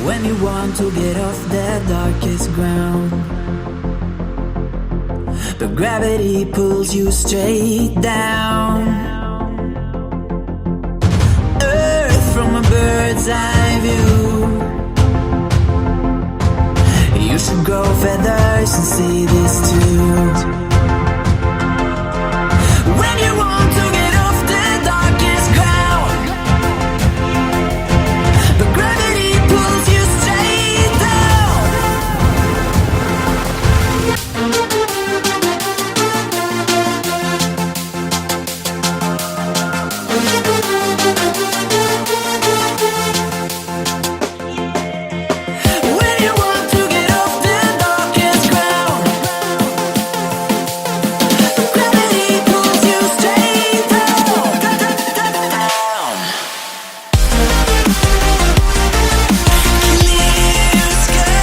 When you want to get off the darkest ground, but gravity pulls you straight down. Earth from a bird's eye view. You should grow feathers and see this too. When you want to get off the darkest ground, but gravity pulls you straight down. When you want to get off the darkest ground, but gravity pulls you straight down. Clear sky.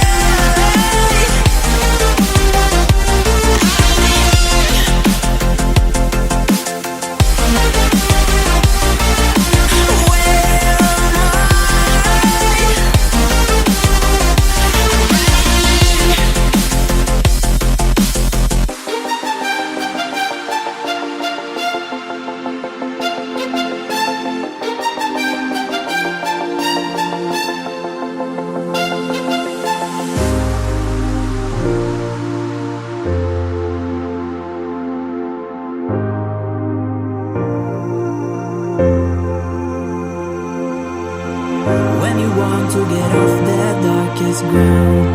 When you want to get off the darkest ground,